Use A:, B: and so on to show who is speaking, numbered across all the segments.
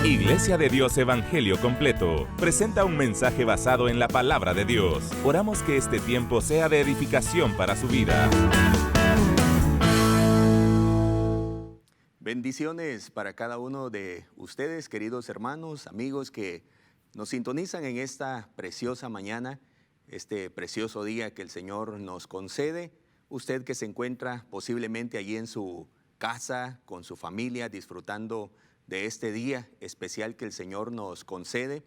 A: Iglesia de Dios Evangelio Completo presenta un mensaje basado en la palabra de Dios. Oramos que este tiempo sea de edificación para su vida.
B: Bendiciones para cada uno de ustedes, queridos hermanos, amigos que nos sintonizan en esta preciosa mañana, este precioso día que el Señor nos concede. Usted que se encuentra posiblemente allí en su casa, con su familia, disfrutando de este día especial que el Señor nos concede.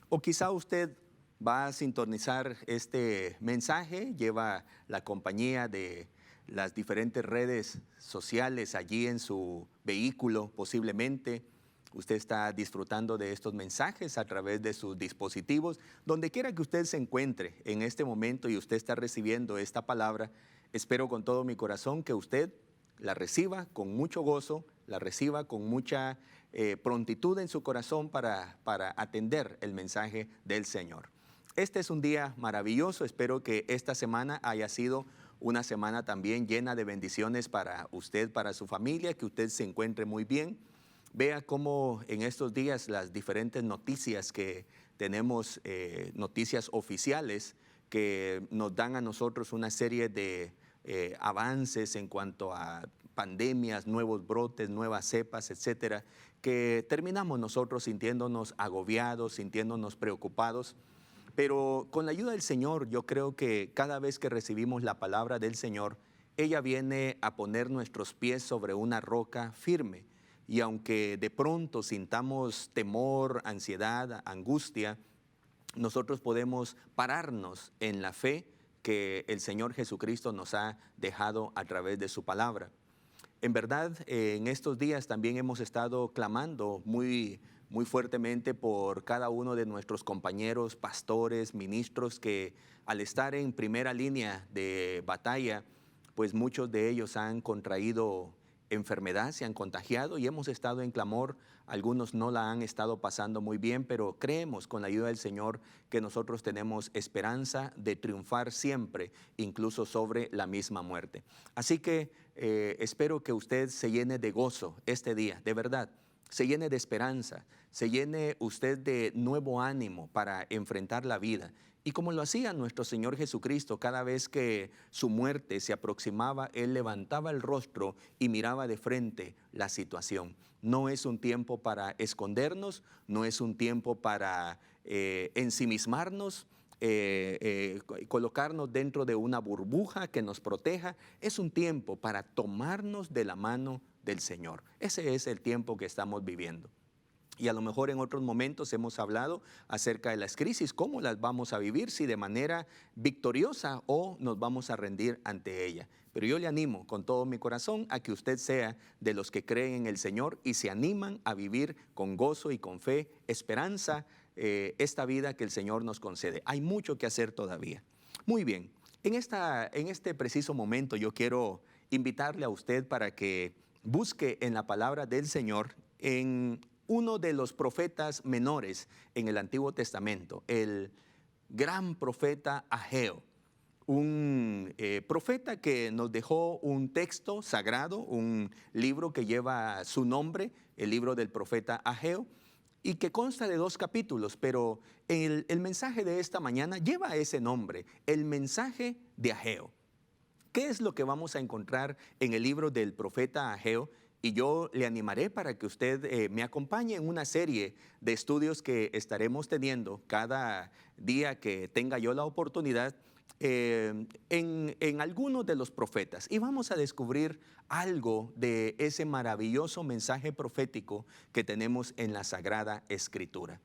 B: O quizá usted va a sintonizar este mensaje, lleva la compañía de las diferentes redes sociales allí en su vehículo posiblemente. Usted está disfrutando de estos mensajes a través de sus dispositivos. Donde quiera que usted se encuentre en este momento y usted está recibiendo esta palabra, espero con todo mi corazón que usted la reciba con mucho gozo, la reciba con mucha prontitud en su corazón para atender el mensaje del Señor. Este es un día maravilloso, espero que esta semana haya sido una semana también llena de bendiciones para usted, para su familia, que usted se encuentre muy bien. Vea cómo en estos días las diferentes noticias que tenemos, noticias oficiales que nos dan a nosotros una serie de avances en cuanto a pandemias, nuevos brotes, nuevas cepas, etcétera, que terminamos nosotros sintiéndonos agobiados, sintiéndonos preocupados. Pero con la ayuda del Señor, yo creo que cada vez que recibimos la palabra del Señor, ella viene a poner nuestros pies sobre una roca firme. Y aunque de pronto sintamos temor, ansiedad, angustia, nosotros podemos pararnos en la fe que el Señor Jesucristo nos ha dejado a través de su palabra. En verdad, en estos días también hemos estado clamando muy fuertemente por cada uno de nuestros compañeros, pastores, ministros, que al estar en primera línea de batalla, pues muchos de ellos han contraído enfermedad, se han contagiado y hemos estado en clamor. Algunos no la han estado pasando muy bien, pero creemos con la ayuda del Señor que nosotros tenemos esperanza de triunfar siempre, incluso sobre la misma muerte. Así que espero que usted se llene de gozo este día, de verdad, se llene de esperanza, se llene usted de nuevo ánimo para enfrentar la vida. Y como lo hacía nuestro Señor Jesucristo, cada vez que su muerte se aproximaba, Él levantaba el rostro y miraba de frente la situación. No es un tiempo para escondernos, no es un tiempo para ensimismarnos, colocarnos dentro de una burbuja que nos proteja. Es un tiempo para tomarnos de la mano del Señor. Ese es el tiempo que estamos viviendo. Y a lo mejor en otros momentos hemos hablado acerca de las crisis, cómo las vamos a vivir, si de manera victoriosa o nos vamos a rendir ante ella. Pero yo le animo con todo mi corazón a que usted sea de los que creen en el Señor y se animan a vivir con gozo y con fe, esperanza, esta vida que el Señor nos concede. Hay mucho que hacer todavía. Muy bien, en este preciso momento yo quiero invitarle a usted para que busque en la palabra del Señor en uno de los profetas menores en el Antiguo Testamento, el gran profeta Ageo, un profeta que nos dejó un texto sagrado, un libro que lleva su nombre, el libro del profeta Ageo, y que consta de 2 capítulos, pero el mensaje de esta mañana lleva ese nombre, el mensaje de Ageo. ¿Qué es lo que vamos a encontrar en el libro del profeta Ageo? Y yo le animaré para que usted me acompañe en una serie de estudios que estaremos teniendo cada día que tenga yo la oportunidad en algunos de los profetas. Y vamos a descubrir algo de ese maravilloso mensaje profético que tenemos en la Sagrada Escritura.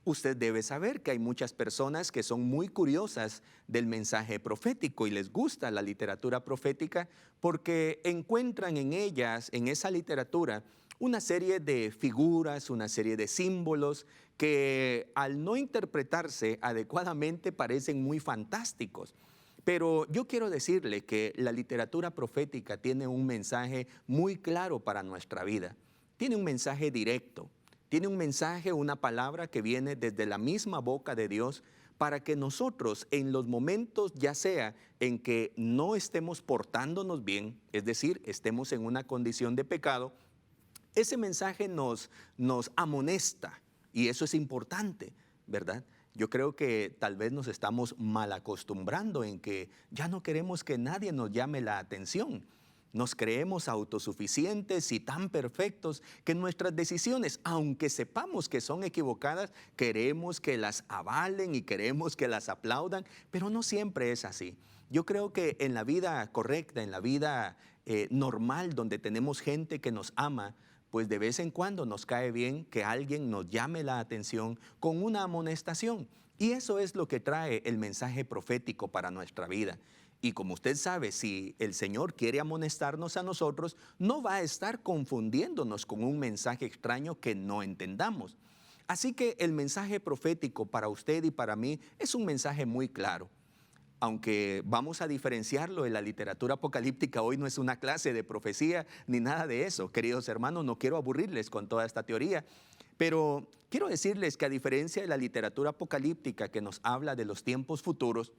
B: Usted debe saber que hay muchas personas que son muy curiosas del mensaje profético y les gusta la literatura profética porque encuentran en ellas, en esa literatura, una serie de figuras, una serie de símbolos que al no interpretarse adecuadamente parecen muy fantásticos. Pero yo quiero decirle que la literatura profética tiene un mensaje muy claro para nuestra vida. Tiene un mensaje directo. Tiene un mensaje, una palabra que viene desde la misma boca de Dios para que nosotros en los momentos ya sea en que no estemos portándonos bien, es decir, estemos en una condición de pecado, Ese mensaje nos amonesta y eso es importante, ¿verdad? Yo creo que tal vez nos estamos mal acostumbrando en que ya no queremos que nadie nos llame la atención. Nos creemos autosuficientes y tan perfectos que nuestras decisiones, aunque sepamos que son equivocadas, queremos que las avalen y queremos que las aplaudan, pero no siempre es así. Yo creo que en la vida correcta, en la vida normal, donde tenemos gente que nos ama, pues de vez en cuando nos cae bien que alguien nos llame la atención con una amonestación. Y eso es lo que trae el mensaje profético para nuestra vida. Y como usted sabe, si el Señor quiere amonestarnos a nosotros, no va a estar confundiéndonos con un mensaje extraño que no entendamos. Así que el mensaje profético para usted y para mí es un mensaje muy claro. Aunque vamos a diferenciarlo en la literatura apocalíptica, hoy no es una clase de profecía ni nada de eso. Queridos hermanos, no quiero aburrirles con toda esta teoría, pero quiero decirles que a diferencia de la literatura apocalíptica que nos habla de los tiempos futuros,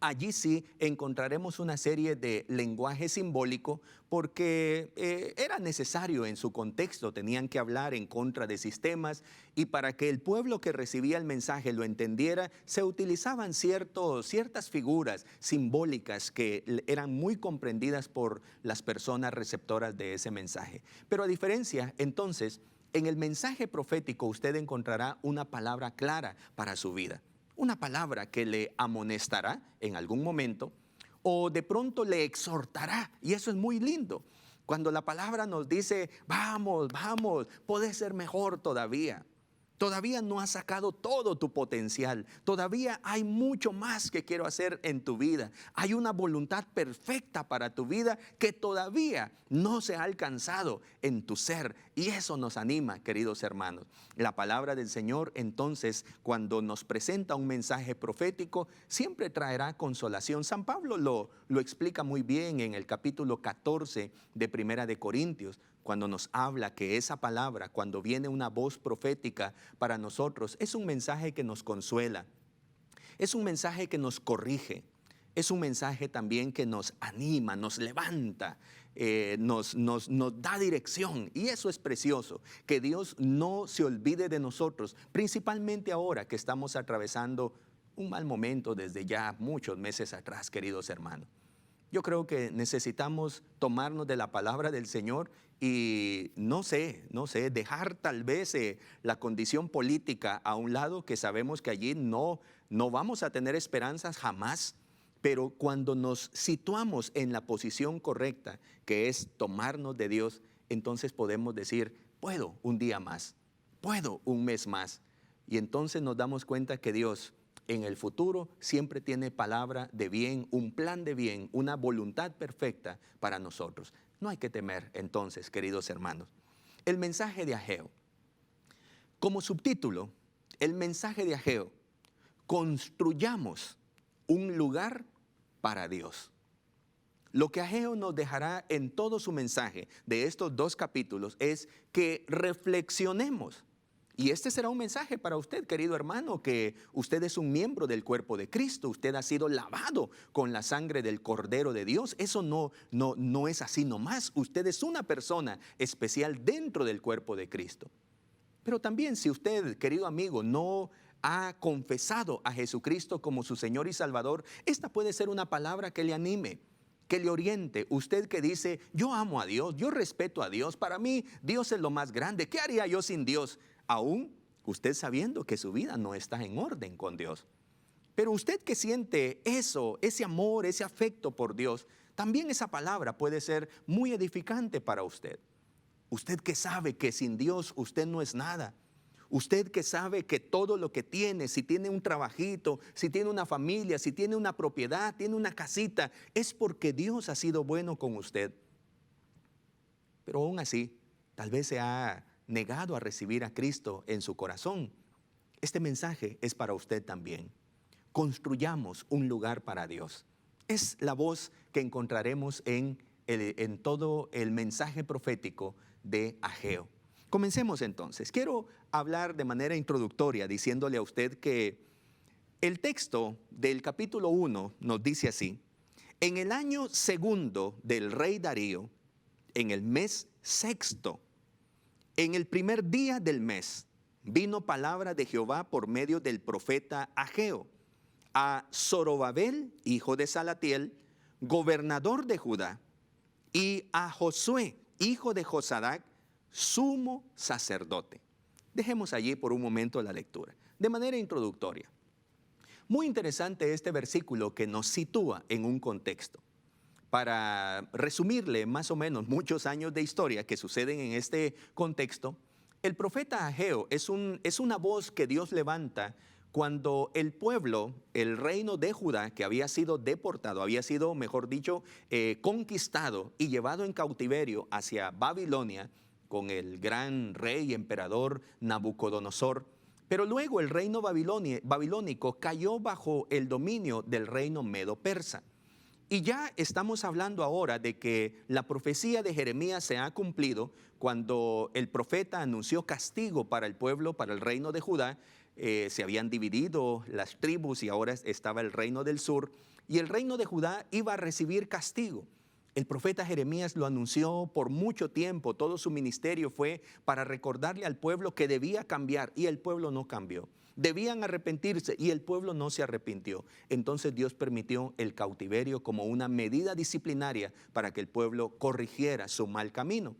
B: allí sí encontraremos una serie de lenguaje simbólico porque era necesario en su contexto, tenían que hablar en contra de sistemas y para que el pueblo que recibía el mensaje lo entendiera, se utilizaban ciertas figuras simbólicas que eran muy comprendidas por las personas receptoras de ese mensaje. Pero a diferencia, entonces, en el mensaje profético usted encontrará una palabra clara para su vida. Una palabra que le amonestará en algún momento o de pronto le exhortará. Y eso es muy lindo. Cuando la palabra nos dice, vamos, vamos, puedes ser mejor todavía. Todavía no has sacado todo tu potencial. Todavía hay mucho más que quiero hacer en tu vida. Hay una voluntad perfecta para tu vida que todavía no se ha alcanzado en tu ser. Y eso nos anima, queridos hermanos. La palabra del Señor, entonces, cuando nos presenta un mensaje profético, siempre traerá consolación. San Pablo lo explica muy bien en el capítulo 14 de Primera de Corintios, cuando nos habla que esa palabra, cuando viene una voz profética para nosotros, es un mensaje que nos consuela, es un mensaje que nos corrige, es un mensaje también que nos anima, nos levanta, nos da dirección. Y eso es precioso, que Dios no se olvide de nosotros, principalmente ahora que estamos atravesando un mal momento desde ya muchos meses atrás, queridos hermanos. Yo creo que necesitamos tomarnos de la palabra del Señor y no sé, dejar tal vez la condición política a un lado, que sabemos que allí no vamos a tener esperanzas jamás, pero cuando nos situamos en la posición correcta, que es tomarnos de Dios, entonces podemos decir, puedo un día más, puedo un mes más, y entonces nos damos cuenta que Dios en el futuro siempre tiene palabra de bien, un plan de bien, una voluntad perfecta para nosotros. No hay que temer entonces, queridos hermanos. El mensaje de Ageo. Como subtítulo, el mensaje de Ageo: construyamos un lugar para Dios. Lo que Ageo nos dejará en todo su mensaje de estos 2 capítulos es que reflexionemos. Y este será un mensaje para usted, querido hermano, que usted es un miembro del cuerpo de Cristo, usted ha sido lavado con la sangre del Cordero de Dios. Eso no es así nomás, usted es una persona especial dentro del cuerpo de Cristo. Pero también si usted, querido amigo, no ha confesado a Jesucristo como su Señor y Salvador, esta puede ser una palabra que le anime, que le oriente. Usted que dice, yo amo a Dios, yo respeto a Dios, para mí Dios es lo más grande, ¿qué haría yo sin Dios? Aún usted sabiendo que su vida no está en orden con Dios. Pero usted que siente eso, ese amor, ese afecto por Dios, también esa palabra puede ser muy edificante para usted. Usted que sabe que sin Dios usted no es nada. Usted que sabe que todo lo que tiene, si tiene un trabajito, si tiene una familia, si tiene una propiedad, tiene una casita, es porque Dios ha sido bueno con usted. Pero aún así, tal vez se ha negado a recibir a Cristo en su corazón. Este mensaje es para usted también. Construyamos un lugar para Dios. Es la voz que encontraremos en todo el mensaje profético de Ageo. Comencemos entonces. Quiero hablar de manera introductoria diciéndole a usted que el texto del capítulo 1 nos dice así: en el año segundo del rey Darío, en el mes sexto, En el primer día del mes vino palabra de Jehová por medio del profeta Ageo a Zorobabel, hijo de Salatiel, gobernador de Judá, y a Josué, hijo de Josadac, sumo sacerdote. Dejemos allí por un momento la lectura, de manera introductoria. Muy interesante este versículo que nos sitúa en un contexto. Para resumirle más o menos muchos años de historia que suceden en este contexto, el profeta Ageo es una voz que Dios levanta cuando el pueblo, el reino de Judá, que había sido deportado, había sido, mejor dicho, conquistado y llevado en cautiverio hacia Babilonia con el gran rey emperador Nabucodonosor. Pero luego el reino babilónico cayó bajo el dominio del reino medo-persa. Y ya estamos hablando ahora de que la profecía de Jeremías se ha cumplido cuando el profeta anunció castigo para el pueblo, para el reino de Judá. Se habían dividido las tribus y ahora estaba el reino del sur. Y el reino de Judá iba a recibir castigo. El profeta Jeremías lo anunció por mucho tiempo. Todo su ministerio fue para recordarle al pueblo que debía cambiar y el pueblo no cambió. Debían arrepentirse y el pueblo no se arrepintió. Entonces Dios permitió el cautiverio como una medida disciplinaria para que el pueblo corrigiera su mal camino.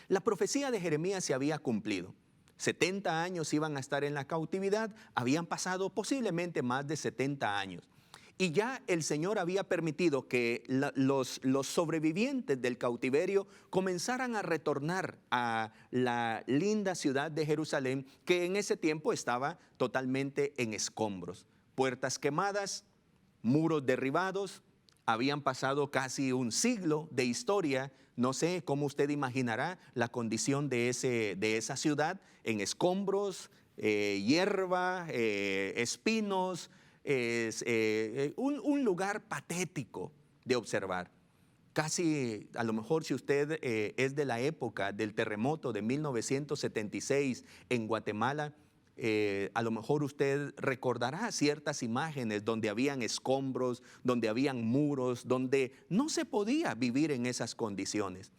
B: La profecía de Jeremías se había cumplido. 70 años iban a estar en la cautividad, habían pasado posiblemente más de 70 años. Y ya el Señor había permitido que los sobrevivientes del cautiverio comenzaran a retornar a la linda ciudad de Jerusalén, que en ese tiempo estaba totalmente en escombros. Puertas quemadas, muros derribados, habían pasado casi un siglo de historia. No sé cómo usted imaginará la condición de esa ciudad, en escombros, hierba, espinos. Es un lugar patético de observar. Casi, a lo mejor si usted es de la época del terremoto de 1976 en Guatemala, a lo mejor usted recordará ciertas imágenes donde habían escombros, donde habían muros, donde no se podía vivir en esas condiciones.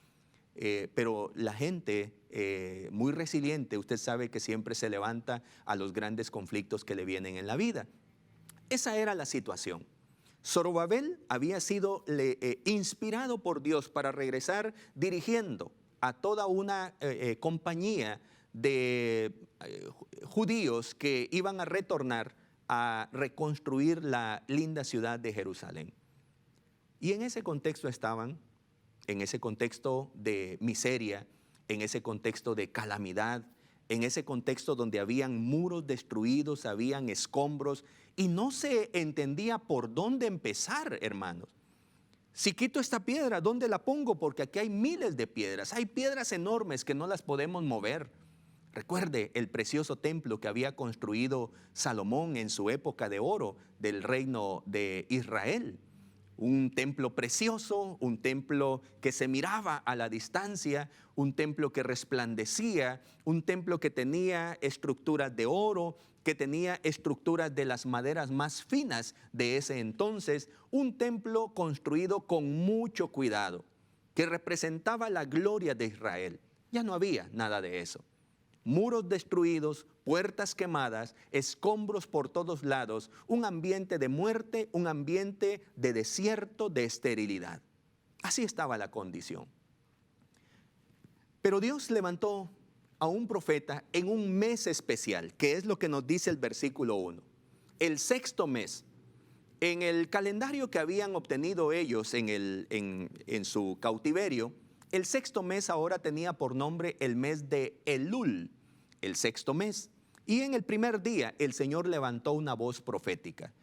B: Pero la gente muy resiliente, usted sabe que siempre se levanta a los grandes conflictos que le vienen en la vida. Esa era la situación. Zorobabel había sido inspirado por Dios para regresar dirigiendo a toda una compañía de judíos que iban a retornar a reconstruir la linda ciudad de Jerusalén. Y en ese contexto estaban, en ese contexto de miseria, en ese contexto de calamidad, en ese contexto donde habían muros destruidos, habían escombros, y no se entendía por dónde empezar, hermanos. Si quito esta piedra, ¿dónde la pongo? Porque aquí hay miles de piedras, hay piedras enormes que no las podemos mover. Recuerde el precioso templo que había construido Salomón en su época de oro del reino de Israel. Un templo precioso, un templo que se miraba a la distancia, un templo que resplandecía, un templo que tenía estructuras de oro, que tenía estructuras de las maderas más finas de ese entonces, un templo construido con mucho cuidado, que representaba la gloria de Israel. Ya no había nada de eso. Muros destruidos, puertas quemadas, escombros por todos lados, un ambiente de muerte, un ambiente de desierto, de esterilidad. Así estaba la condición. Pero Dios levantó a un profeta en un mes especial, que es lo que nos dice el versículo 1. El sexto mes. En el calendario que habían obtenido ellos en su cautiverio, el sexto mes ahora tenía por nombre el mes de Elul, el sexto mes. Y en el primer día el Señor levantó una voz profética.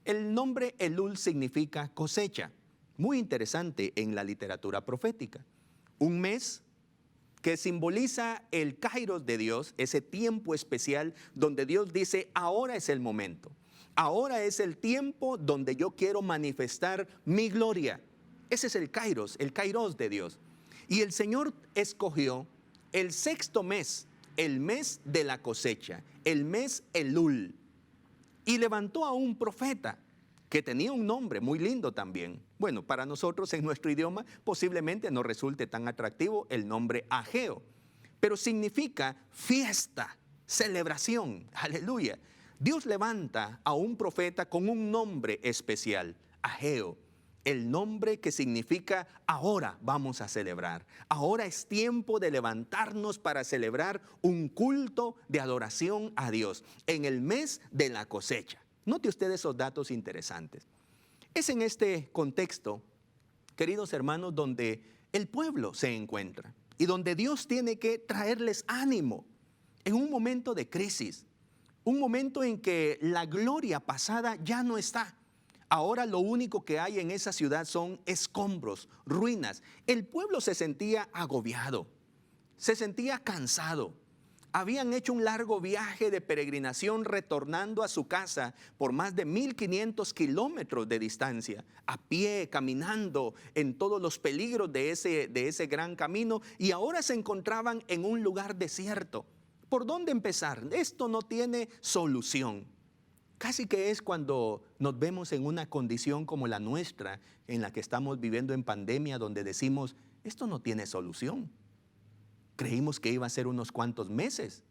B: El nombre Elul significa cosecha. Muy interesante en la literatura profética. Un mes que simboliza el kairos de Dios, ese tiempo especial donde Dios dice, ahora es el momento. Ahora es el tiempo donde yo quiero manifestar mi gloria. Ese es el kairos de Dios. Y el Señor escogió el sexto mes, el mes de la cosecha, el mes Elul, y levantó a un profeta que tenía un nombre muy lindo también. Bueno, para nosotros en nuestro idioma posiblemente no resulte tan atractivo el nombre Ageo, pero significa fiesta, celebración. Aleluya. Dios levanta a un profeta con un nombre especial, Ageo. El nombre que significa ahora vamos a celebrar. Ahora es tiempo de levantarnos para celebrar un culto de adoración a Dios en el mes de la cosecha. Note usted esos datos interesantes. Es en este contexto, queridos hermanos, donde el pueblo se encuentra y donde Dios tiene que traerles ánimo en un momento de crisis, un momento en que la gloria pasada ya no está. Ahora lo único que hay en esa ciudad son escombros, ruinas. El pueblo se sentía agobiado, se sentía cansado. Habían hecho un largo viaje de peregrinación retornando a su casa por más de 1,500 kilómetros de distancia, a pie, caminando en todos los peligros de ese gran camino, y ahora se encontraban en un lugar desierto. ¿Por dónde empezar? Esto no tiene solución. Casi que es cuando nos vemos en una condición como la nuestra, en la que estamos viviendo en pandemia, donde decimos, esto no tiene solución. Creímos que iba a ser unos cuantos meses,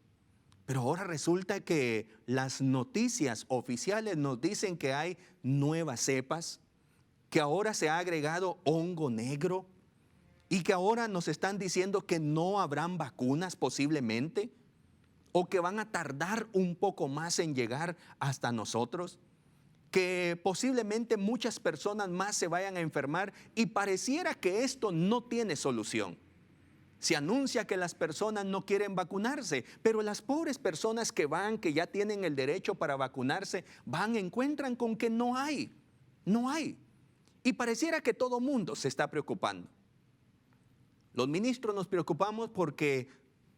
B: pero ahora resulta que las noticias oficiales nos dicen que hay nuevas cepas, que ahora se ha agregado hongo negro y que ahora nos están diciendo que no habrán vacunas posiblemente, o que van a tardar un poco más en llegar hasta nosotros, que posiblemente muchas personas más se vayan a enfermar y pareciera que esto no tiene solución. Se anuncia que las personas no quieren vacunarse, pero las pobres personas que van, que ya tienen el derecho para vacunarse, encuentran con que no hay. Y pareciera que todo mundo se está preocupando. Los ministros nos preocupamos porque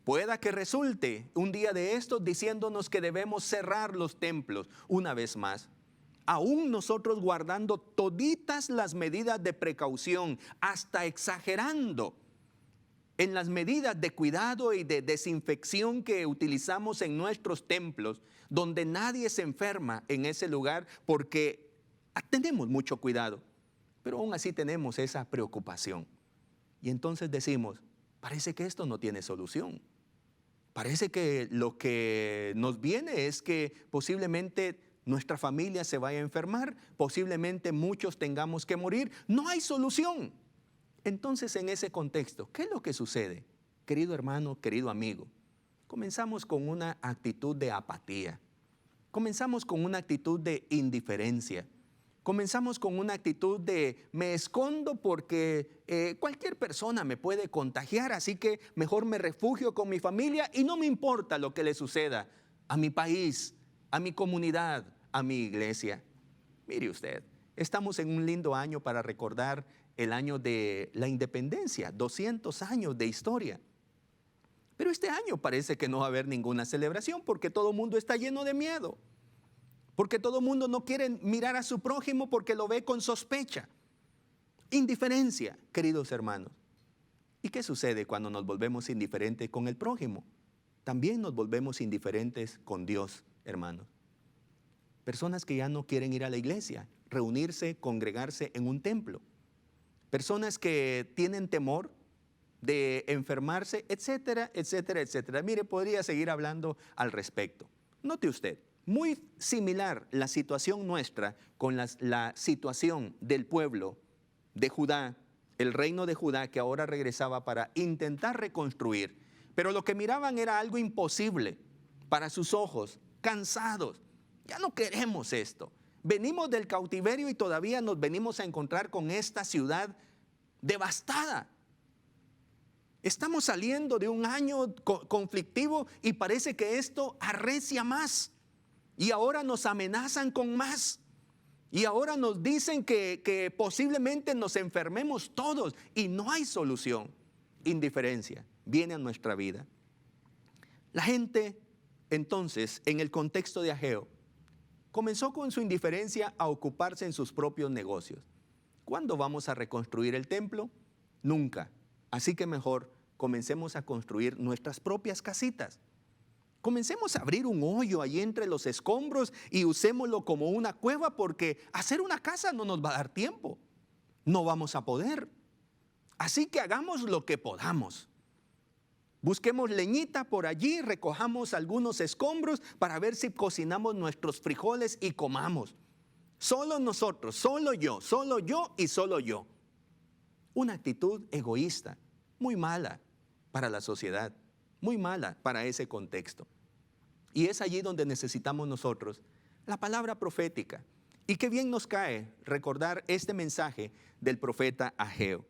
B: pueda que resulte un día de estos diciéndonos que debemos cerrar los templos una vez más. Aún nosotros guardando toditas las medidas de precaución, hasta exagerando en las medidas de cuidado y de desinfección que utilizamos en nuestros templos, donde nadie se enferma en ese lugar porque tenemos mucho cuidado, pero aún así tenemos esa preocupación. Y entonces decimos, parece que esto no tiene solución. Parece que lo que nos viene es que posiblemente nuestra familia se vaya a enfermar, posiblemente muchos tengamos que morir. No hay solución. Entonces, en ese contexto, ¿qué es lo que sucede? Querido hermano, querido amigo, comenzamos con una actitud de apatía. Comenzamos con una actitud de indiferencia. Comenzamos con una actitud de me escondo porque cualquier persona me puede contagiar, así que mejor me refugio con mi familia y no me importa lo que le suceda a mi país, a mi comunidad, a mi iglesia. Mire usted, estamos en un lindo año para recordar el año de la independencia, 200 años de historia. Pero este año parece que no va a haber ninguna celebración porque todo el mundo está lleno de miedo. Porque todo el mundo no quiere mirar a su prójimo porque lo ve con sospecha. Indiferencia, queridos hermanos. ¿Y qué sucede cuando nos volvemos indiferentes con el prójimo? También nos volvemos indiferentes con Dios, hermanos. Personas que ya no quieren ir a la iglesia, reunirse, congregarse en un templo. Personas que tienen temor de enfermarse, etcétera, etcétera, etcétera. Mire, podría seguir hablando al respecto. Note usted. Muy similar la situación nuestra con la situación del pueblo de Judá, el reino de Judá que ahora regresaba para intentar reconstruir. Pero lo que miraban era algo imposible para sus ojos, cansados. Ya no queremos esto. Venimos del cautiverio y todavía nos venimos a encontrar con esta ciudad devastada. Estamos saliendo de un año conflictivo y parece que esto arrecia más. Y ahora nos amenazan con más. Y ahora nos dicen que posiblemente nos enfermemos todos y no hay solución. Indiferencia viene a nuestra vida. La gente, entonces, en el contexto de Ageo, comenzó con su indiferencia a ocuparse en sus propios negocios. ¿Cuándo vamos a reconstruir el templo? Nunca. Así que mejor comencemos a construir nuestras propias casitas. Comencemos a abrir un hoyo ahí entre los escombros y usémoslo como una cueva porque hacer una casa no nos va a dar tiempo. No vamos a poder. Así que hagamos lo que podamos. Busquemos leñita por allí, recojamos algunos escombros para ver si cocinamos nuestros frijoles y comamos. Solo nosotros, solo yo y solo yo. Una actitud egoísta, muy mala para la sociedad, muy mala para ese contexto. Y es allí donde necesitamos nosotros la palabra profética. Y qué bien nos cae recordar este mensaje del profeta Ageo.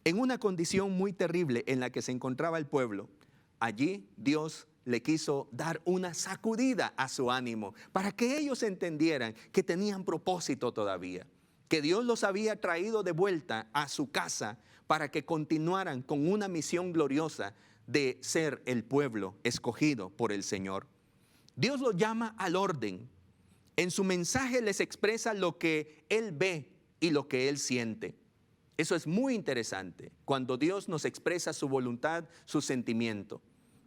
B: En una condición muy terrible en la que se encontraba el pueblo, allí Dios le quiso dar una sacudida a su ánimo para que ellos entendieran que tenían propósito todavía, que Dios los había traído de vuelta a su casa para que continuaran con una misión gloriosa de ser el pueblo escogido por el Señor. Dios los llama al orden. En su mensaje les expresa lo que Él ve y lo que Él siente. Eso es muy interesante. Cuando Dios nos expresa su voluntad, su sentimiento,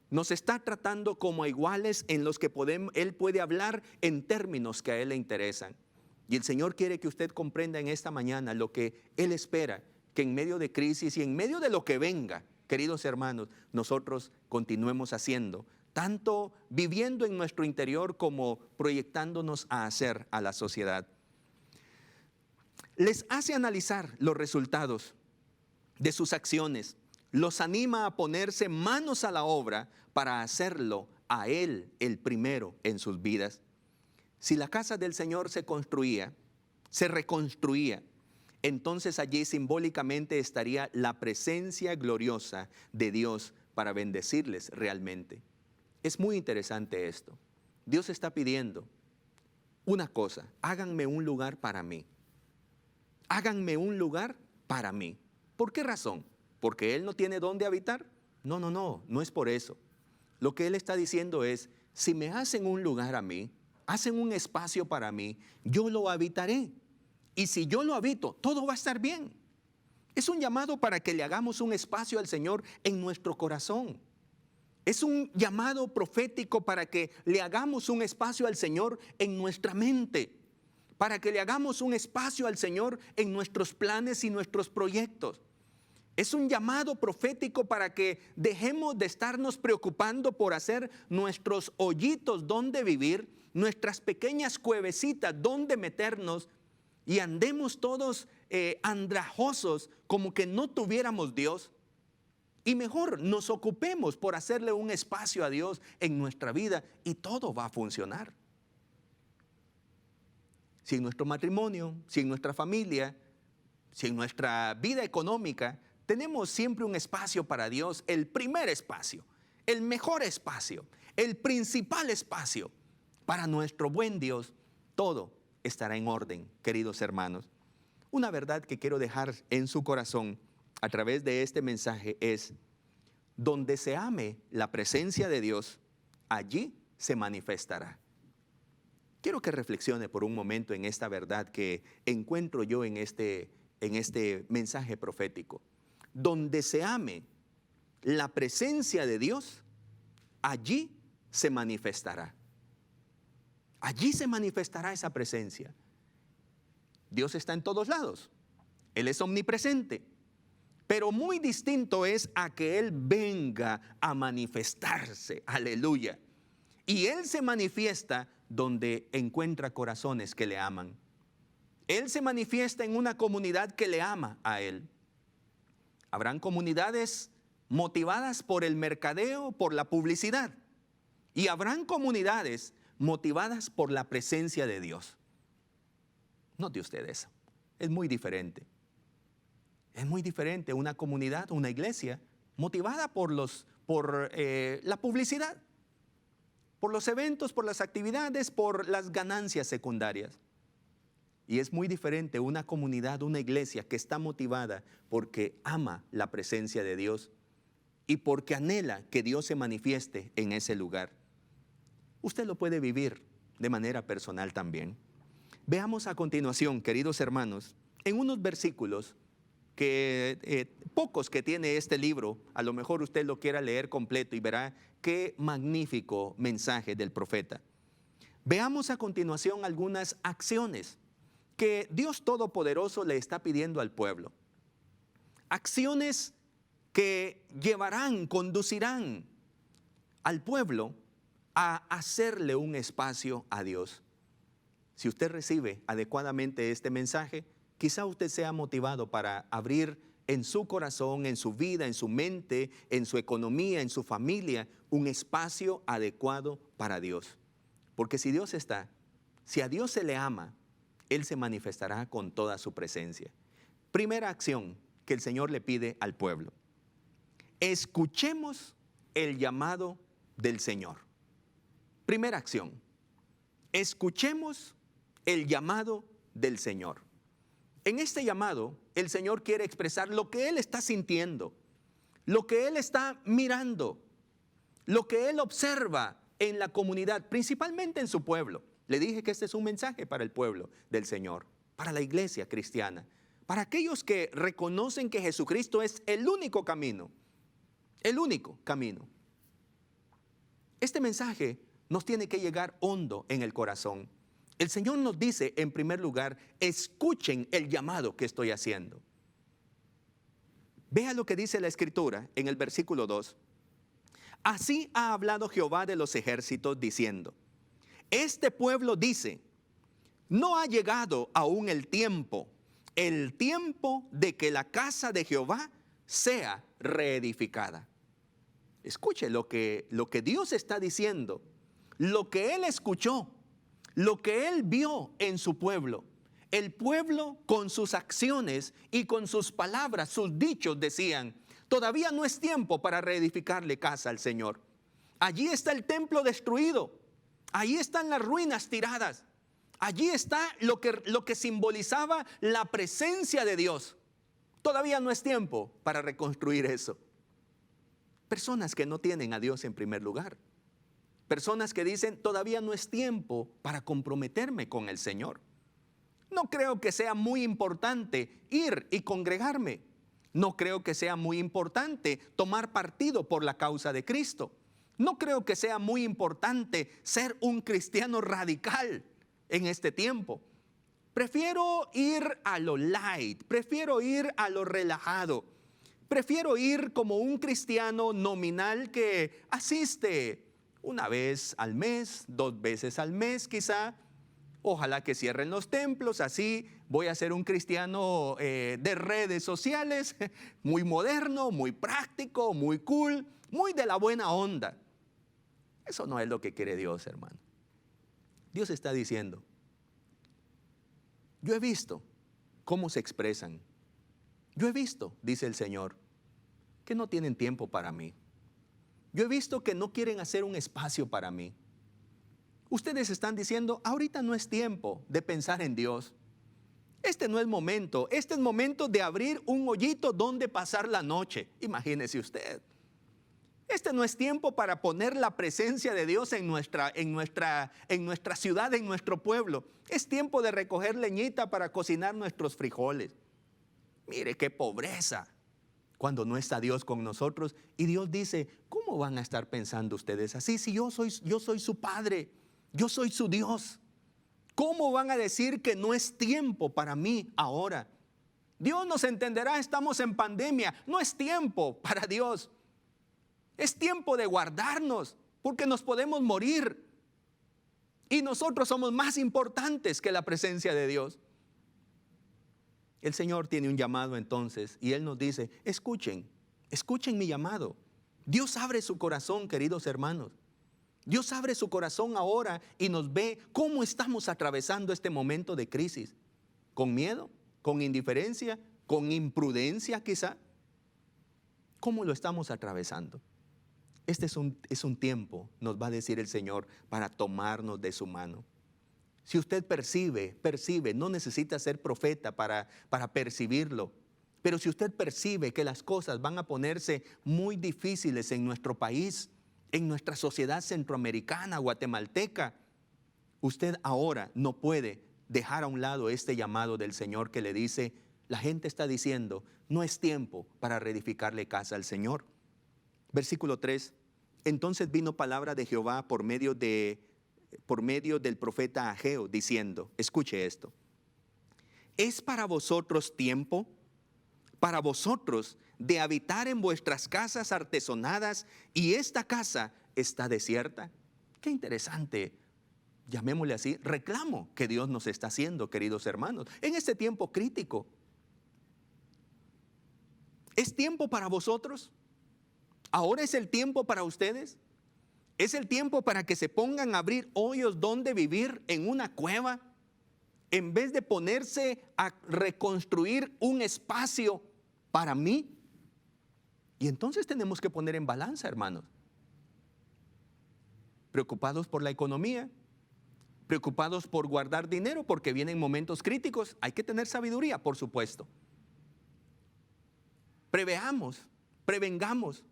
B: nos está tratando como a iguales en los que Él puede hablar en términos que a Él le interesan. Y el Señor quiere que usted comprenda en esta mañana lo que Él espera, que en medio de crisis y en medio de lo que venga, queridos hermanos, nosotros continuemos haciendo, tanto viviendo en nuestro interior como proyectándonos a hacer a la sociedad. Les hace analizar los resultados de sus acciones, los anima a ponerse manos a la obra para hacerlo a Él el primero en sus vidas. Si la casa del Señor se construía, se reconstruía, entonces allí simbólicamente estaría la presencia gloriosa de Dios para bendecirles realmente. Es muy interesante esto. Dios está pidiendo una cosa: háganme un lugar para mí. Háganme un lugar para mí. ¿Por qué razón? ¿Porque Él no tiene dónde habitar? No es por eso. Lo que Él está diciendo es, si me hacen un lugar a mí, hacen un espacio para mí, yo lo habitaré. Y si yo lo habito, todo va a estar bien. Es un llamado para que le hagamos un espacio al Señor en nuestro corazón. Es un llamado profético para que le hagamos un espacio al Señor en nuestra mente, para que le hagamos un espacio al Señor en nuestros planes y nuestros proyectos. Es un llamado profético para que dejemos de estarnos preocupando por hacer nuestros hoyitos donde vivir, nuestras pequeñas cuevecitas donde meternos, y andemos todos andrajosos como que no tuviéramos Dios. Y mejor nos ocupemos por hacerle un espacio a Dios en nuestra vida y todo va a funcionar. Si en nuestro matrimonio, si en nuestra familia, si en nuestra vida económica tenemos siempre un espacio para Dios, el primer espacio, el mejor espacio, el principal espacio para nuestro buen Dios, todo estará en orden, queridos hermanos. Una verdad que quiero dejar en su corazón a través de este mensaje es: donde se ame la presencia de Dios, allí se manifestará. Quiero que reflexione por un momento en esta verdad que encuentro yo en este mensaje profético. Donde se ame la presencia de Dios, allí se manifestará. Allí se manifestará esa presencia. Dios está en todos lados. Él es omnipresente. Pero muy distinto es a que Él venga a manifestarse. Aleluya. Y Él se manifiesta donde encuentra corazones que le aman. Él se manifiesta en una comunidad que le ama a Él. Habrán comunidades motivadas por el mercadeo, por la publicidad. Y habrán comunidades motivadas por la presencia de Dios. Note usted eso. Es muy diferente. Es muy diferente una comunidad, una iglesia motivada por la publicidad, por los eventos, por las actividades, por las ganancias secundarias. Y es muy diferente una comunidad, una iglesia que está motivada porque ama la presencia de Dios y porque anhela que Dios se manifieste en ese lugar. Usted lo puede vivir de manera personal también. Veamos a continuación, queridos hermanos, en unos versículos pocos que tiene este libro. A lo mejor usted lo quiera leer completo y verá qué magnífico mensaje del profeta. Veamos a continuación algunas acciones que Dios Todopoderoso le está pidiendo al pueblo. Acciones que conducirán al pueblo a hacerle un espacio a Dios. Si usted recibe adecuadamente este mensaje, quizá usted sea motivado para abrir en su corazón, en su vida, en su mente, en su economía, en su familia, un espacio adecuado para Dios. Porque si Dios está, si a Dios se le ama, Él se manifestará con toda su presencia. Primera acción que el Señor le pide al pueblo: escuchemos el llamado del Señor. Primera acción: escuchemos el llamado del Señor. En este llamado, el Señor quiere expresar lo que Él está sintiendo, lo que Él está mirando, lo que Él observa en la comunidad, principalmente en su pueblo. Le dije que este es un mensaje para el pueblo del Señor, para la iglesia cristiana, para aquellos que reconocen que Jesucristo es el único camino, el único camino. Este mensaje nos tiene que llegar hondo en el corazón. El Señor nos dice, en primer lugar, escuchen el llamado que estoy haciendo. Vea lo que dice la Escritura en el versículo 2. Así ha hablado Jehová de los ejércitos, diciendo: este pueblo dice, no ha llegado aún el tiempo de que la casa de Jehová sea reedificada. Escuche lo que Dios está diciendo, lo que Él escuchó, lo que Él vio en su pueblo. El pueblo con sus acciones y con sus palabras, sus dichos decían: todavía no es tiempo para reedificarle casa al Señor. Allí está el templo destruido, allí están las ruinas tiradas, allí está lo que simbolizaba la presencia de Dios. Todavía no es tiempo para reconstruir eso. Personas que no tienen a Dios en primer lugar. Personas que dicen, todavía no es tiempo para comprometerme con el Señor. No creo que sea muy importante ir y congregarme. No creo que sea muy importante tomar partido por la causa de Cristo. No creo que sea muy importante ser un cristiano radical en este tiempo. Prefiero ir a lo light, prefiero ir a lo relajado. Prefiero ir como un cristiano nominal que asiste una vez al mes, 2 veces al mes quizá. Ojalá que cierren los templos, así voy a ser un cristiano de redes sociales, muy moderno, muy práctico, muy cool, muy de la buena onda. Eso no es lo que quiere Dios, hermano. Dios está diciendo, yo he visto cómo se expresan. Yo he visto, dice el Señor, que no tienen tiempo para mí. Yo he visto que no quieren hacer un espacio para mí. Ustedes están diciendo, ahorita no es tiempo de pensar en Dios. Este no es momento. Este es momento de abrir un hoyito donde pasar la noche. Imagínese usted. Este no es tiempo para poner la presencia de Dios en nuestra ciudad, en nuestro pueblo. Es tiempo de recoger leñita para cocinar nuestros frijoles. Mire qué pobreza cuando no está Dios con nosotros. Y Dios dice, ¿cómo van a estar pensando ustedes así si yo soy su Padre? Yo soy su Dios. ¿Cómo van a decir que no es tiempo para mí ahora? Dios nos entenderá, estamos en pandemia. No es tiempo para Dios. Es tiempo de guardarnos porque nos podemos morir. Y nosotros somos más importantes que la presencia de Dios. El Señor tiene un llamado entonces y Él nos dice, escuchen mi llamado. Dios abre su corazón, queridos hermanos. Dios abre su corazón ahora y nos ve cómo estamos atravesando este momento de crisis. ¿Con miedo? ¿Con indiferencia? ¿Con imprudencia quizá? ¿Cómo lo estamos atravesando? Este es un tiempo, nos va a decir el Señor, para tomarnos de su mano. Si usted percibe, no necesita ser profeta para percibirlo. Pero si usted percibe que las cosas van a ponerse muy difíciles en nuestro país, en nuestra sociedad centroamericana, guatemalteca, usted ahora no puede dejar a un lado este llamado del Señor que le dice, la gente está diciendo, no es tiempo para reedificarle casa al Señor. Versículo 3, entonces vino palabra de Jehová por medio del profeta Ageo, diciendo, escuche esto, ¿es para vosotros tiempo para vosotros de habitar en vuestras casas artesonadas y esta casa está desierta. Qué interesante, llamémosle así, reclamo que Dios nos está haciendo, queridos hermanos, en este tiempo crítico. ¿Es tiempo para vosotros? ¿Ahora es el tiempo para ustedes? ¿Es el tiempo para que se pongan a abrir hoyos donde vivir en una cueva? En vez de ponerse a reconstruir un espacio para mí. Y entonces tenemos que poner en balanza, hermanos. Preocupados por la economía, preocupados por guardar dinero porque vienen momentos críticos. Hay que tener sabiduría, por supuesto. Preveamos, prevengamos,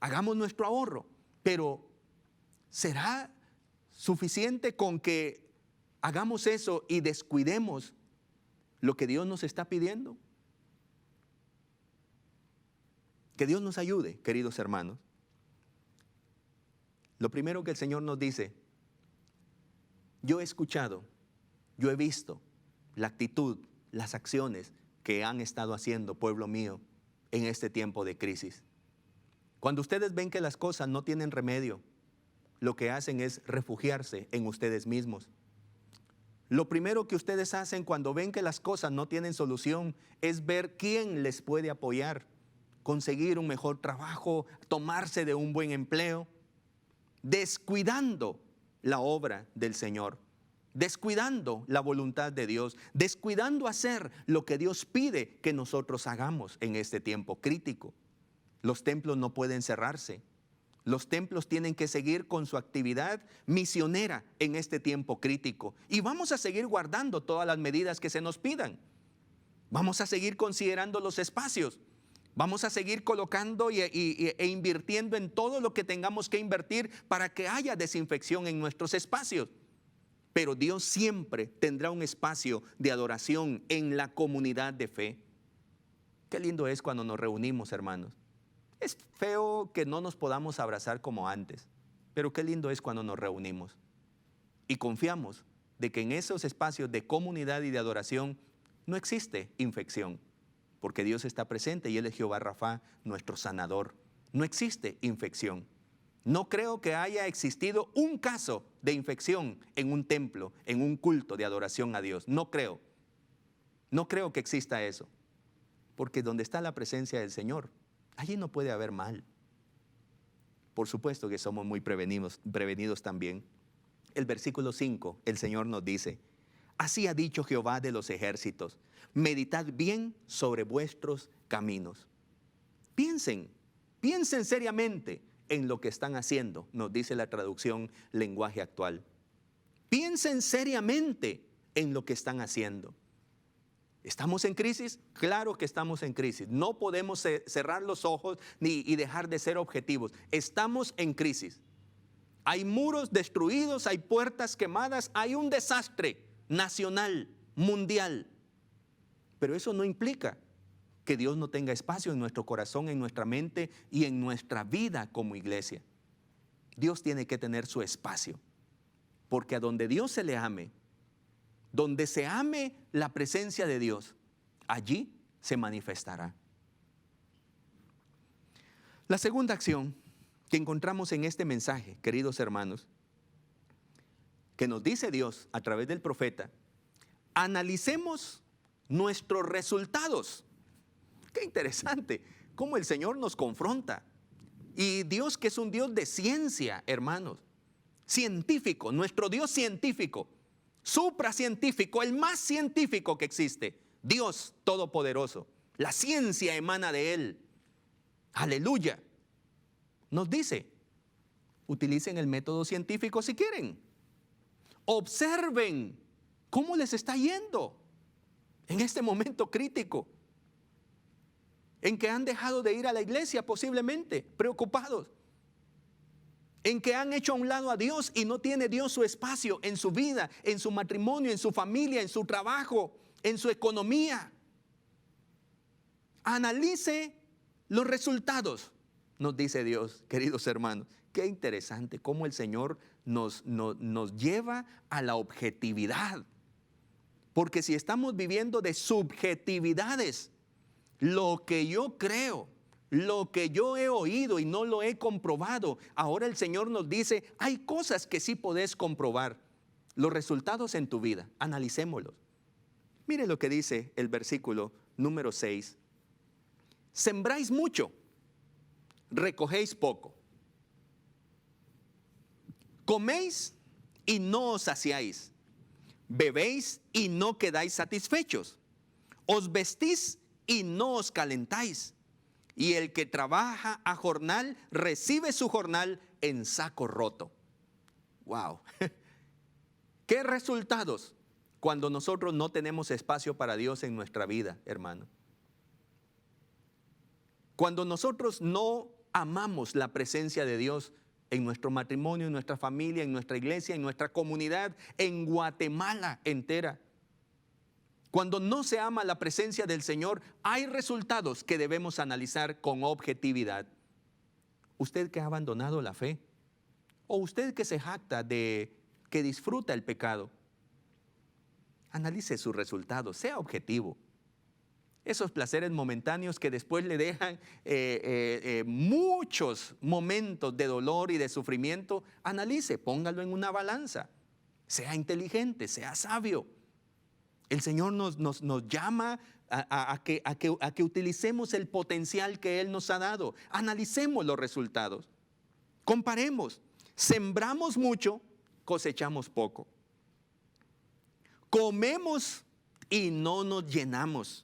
B: hagamos nuestro ahorro, pero ¿será suficiente con que hagamos eso y descuidemos lo que Dios nos está pidiendo? Que Dios nos ayude, queridos hermanos. Lo primero que el Señor nos dice: yo he escuchado, yo he visto la actitud, las acciones que han estado haciendo, pueblo mío, en este tiempo de crisis. Cuando ustedes ven que las cosas no tienen remedio, lo que hacen es refugiarse en ustedes mismos. Lo primero que ustedes hacen cuando ven que las cosas no tienen solución es ver quién les puede apoyar, conseguir un mejor trabajo, tomarse de un buen empleo, descuidando la obra del Señor, descuidando la voluntad de Dios, descuidando hacer lo que Dios pide que nosotros hagamos en este tiempo crítico. Los templos no pueden cerrarse. Los templos tienen que seguir con su actividad misionera en este tiempo crítico. Y vamos a seguir guardando todas las medidas que se nos pidan. Vamos a seguir considerando los espacios. Vamos a seguir colocando e invirtiendo en todo lo que tengamos que invertir para que haya desinfección en nuestros espacios. Pero Dios siempre tendrá un espacio de adoración en la comunidad de fe. Qué lindo es cuando nos reunimos, hermanos. Es feo que no nos podamos abrazar como antes, pero qué lindo es cuando nos reunimos y confiamos de que en esos espacios de comunidad y de adoración no existe infección, porque Dios está presente y Él es Jehová Rafa, nuestro sanador. No existe infección. No creo que haya existido un caso de infección en un templo, en un culto de adoración a Dios. No creo. No creo que exista eso, porque donde está la presencia del Señor, allí no puede haber mal. Por supuesto que somos muy prevenidos también. El versículo 5, el Señor nos dice: así ha dicho Jehová de los ejércitos, meditad bien sobre vuestros caminos. Piensen seriamente en lo que están haciendo, nos dice la traducción lenguaje actual. Piensen seriamente en lo que están haciendo. ¿Estamos en crisis? Claro que estamos en crisis. No podemos cerrar los ojos y dejar de ser objetivos. Estamos en crisis. Hay muros destruidos, hay puertas quemadas, hay un desastre nacional, mundial. Pero eso no implica que Dios no tenga espacio en nuestro corazón, en nuestra mente y en nuestra vida como iglesia. Dios tiene que tener su espacio, porque a donde Dios se le ame, donde se ame la presencia de Dios, allí se manifestará. La segunda acción que encontramos en este mensaje, queridos hermanos, que nos dice Dios a través del profeta: analicemos nuestros resultados. Qué interesante cómo el Señor nos confronta. Y Dios, que es un Dios de ciencia, hermanos, científico, nuestro Dios científico, supracientífico, el más científico que existe, Dios todopoderoso. La ciencia emana de Él. Aleluya. Nos dice: utilicen el método científico si quieren. Observen cómo les está yendo en este momento crítico, en que han dejado de ir a la iglesia posiblemente, preocupados, en que han hecho a un lado a Dios y no tiene Dios su espacio en su vida, en su matrimonio, en su familia, en su trabajo, en su economía. Analice los resultados, nos dice Dios, queridos hermanos. Qué interesante cómo el Señor nos lleva a la objetividad. Porque si estamos viviendo de subjetividades, lo que yo creo, lo que yo he oído y no lo he comprobado. Ahora el Señor nos dice, hay cosas que sí podés comprobar. Los resultados en tu vida, analicémoslos. Mire lo que dice el versículo número 6. Sembráis mucho, recogéis poco. Coméis y no os saciáis. Bebéis y no quedáis satisfechos. Os vestís y no os calentáis. Y el que trabaja a jornal recibe su jornal en saco roto. Wow. ¿Qué resultados cuando nosotros no tenemos espacio para Dios en nuestra vida, hermano? Cuando nosotros no amamos la presencia de Dios en nuestro matrimonio, en nuestra familia, en nuestra iglesia, en nuestra comunidad, en Guatemala entera. Cuando no se ama la presencia del Señor, hay resultados que debemos analizar con objetividad. Usted que ha abandonado la fe, o usted que se jacta de que disfruta el pecado, analice sus resultados, sea objetivo. Esos placeres momentáneos que después le dejan muchos momentos de dolor y de sufrimiento, analice, póngalo en una balanza. Sea inteligente, sea sabio. El Señor nos llama a que utilicemos el potencial que Él nos ha dado. Analicemos los resultados. Comparemos. Sembramos mucho, cosechamos poco. Comemos y no nos llenamos.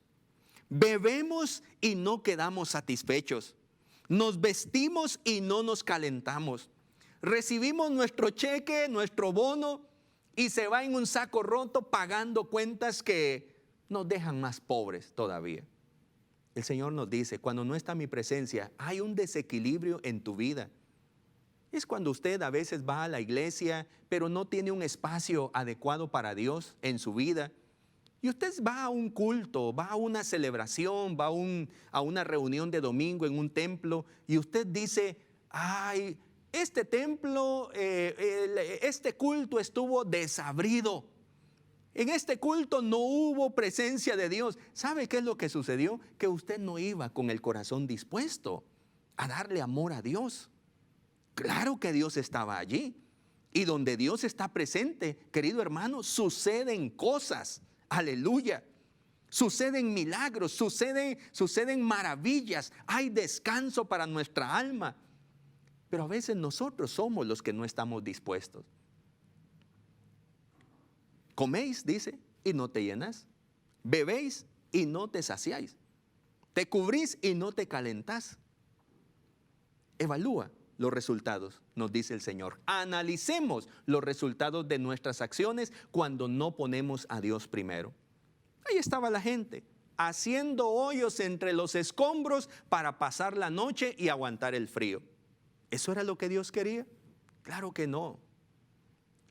B: Bebemos y no quedamos satisfechos. Nos vestimos y no nos calentamos. Recibimos nuestro cheque, nuestro bono, y se va en un saco roto pagando cuentas que nos dejan más pobres todavía. El Señor nos dice, cuando no está mi presencia, hay un desequilibrio en tu vida. Es cuando usted a veces va a la iglesia, pero no tiene un espacio adecuado para Dios en su vida. Y usted va a un culto, va a una celebración, va a una reunión de domingo en un templo, y usted dice, ay, este templo, este culto estuvo desabrido. En este culto no hubo presencia de Dios. ¿Sabe qué es lo que sucedió? Que usted no iba con el corazón dispuesto a darle amor a Dios. Claro que Dios estaba allí. Y donde Dios está presente, querido hermano, suceden cosas. Aleluya. Suceden milagros, suceden maravillas. Hay descanso para nuestra alma. Pero a veces nosotros somos los que no estamos dispuestos. Coméis, dice, y no te llenas. Bebéis y no te saciáis. Te cubrís y no te calentás. Evalúa los resultados, nos dice el Señor. Analicemos los resultados de nuestras acciones cuando no ponemos a Dios primero. Ahí estaba la gente, haciendo hoyos entre los escombros para pasar la noche y aguantar el frío. ¿Eso era lo que Dios quería? Claro que no.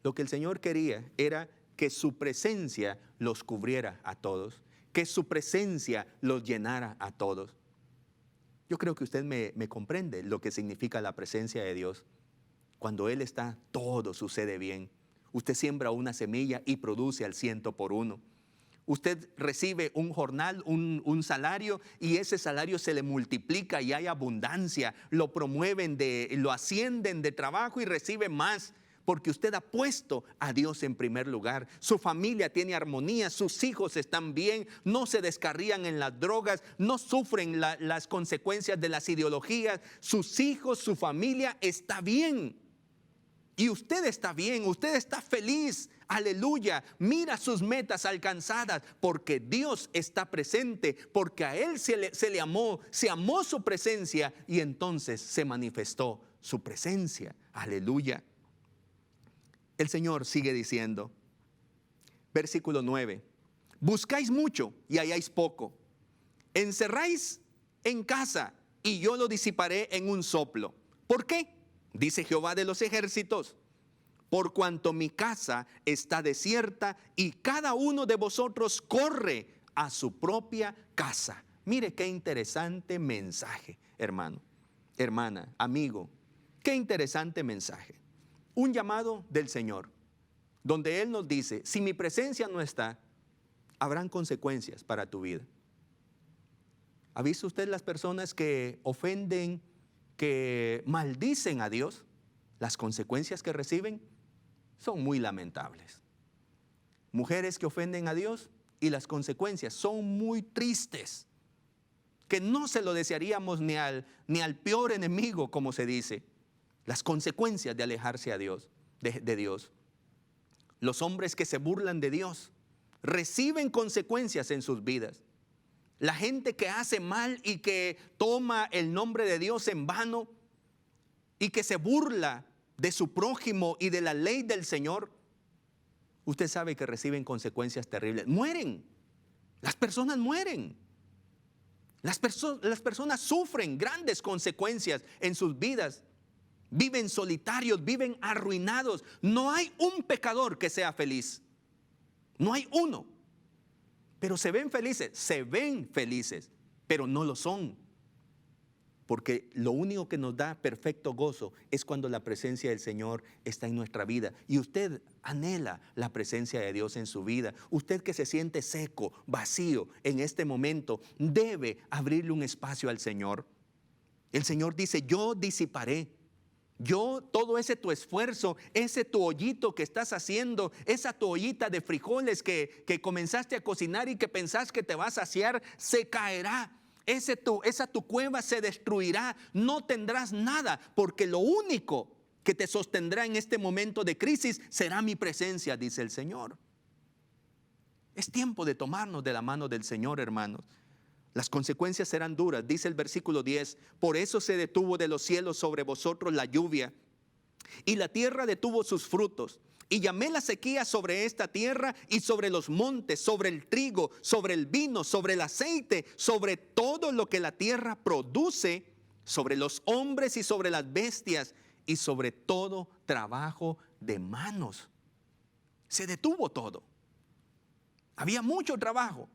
B: Lo que el Señor quería era que su presencia los cubriera a todos, que su presencia los llenara a todos. Yo creo que usted me comprende lo que significa la presencia de Dios. Cuando Él está, todo sucede bien. Usted siembra una semilla y produce al 100%. Usted recibe un jornal, un salario, y ese salario se le multiplica y hay abundancia. Lo promueven, lo ascienden de trabajo y recibe más. Porque usted ha puesto a Dios en primer lugar. Su familia tiene armonía, sus hijos están bien, no se descarrían en las drogas, no sufren las consecuencias de las ideologías. Sus hijos, su familia está bien. Y usted está bien, usted está feliz. Aleluya, mira sus metas alcanzadas porque Dios está presente, porque a Él se le amó, se amó su presencia y entonces se manifestó su presencia. Aleluya. El Señor sigue diciendo, versículo 9, buscáis mucho y halláis poco, encerráis en casa y yo lo disiparé en un soplo. ¿Por qué? Dice Jehová de los ejércitos, por cuanto mi casa está desierta y cada uno de vosotros corre a su propia casa. Mire qué interesante mensaje, hermano, hermana, amigo, qué interesante mensaje. Un llamado del Señor, donde Él nos dice, si mi presencia no está, habrán consecuencias para tu vida. ¿Ha visto usted las personas que ofenden, que maldicen a Dios? Las consecuencias que reciben son muy lamentables. Mujeres que ofenden a Dios y las consecuencias son muy tristes, que no se lo desearíamos ni al peor enemigo, como se dice. Las consecuencias de alejarse a Dios, de Dios. Los hombres que se burlan de Dios reciben consecuencias en sus vidas. La gente que hace mal y que toma el nombre de Dios en vano y que se burla de su prójimo y de la ley del Señor, usted sabe que reciben consecuencias terribles. Mueren. Las personas mueren. Las personas sufren grandes consecuencias en sus vidas. Viven solitarios, viven arruinados. No hay un pecador que sea feliz. No hay uno. Pero se ven felices, pero no lo son. Porque lo único que nos da perfecto gozo es cuando la presencia del Señor está en nuestra vida. Y usted anhela la presencia de Dios en su vida. Usted que se siente seco, vacío en este momento, debe abrirle un espacio al Señor. El Señor dice, yo disiparé. Yo, todo ese tu esfuerzo, ese tu hoyito que estás haciendo, esa tu ollita de frijoles que comenzaste a cocinar y que pensás que te va a saciar, se caerá. Esa tu cueva se destruirá. No tendrás nada, porque lo único que te sostendrá en este momento de crisis será mi presencia, dice el Señor. Es tiempo de tomarnos de la mano del Señor, hermanos. Las consecuencias serán duras, dice el versículo 10. Por eso se detuvo de los cielos sobre vosotros la lluvia, y la tierra detuvo sus frutos. Y llamé la sequía sobre esta tierra y sobre los montes, sobre el trigo, sobre el vino, sobre el aceite, sobre todo lo que la tierra produce, sobre los hombres y sobre las bestias, y sobre todo trabajo de manos. Se detuvo todo. Había mucho trabajo.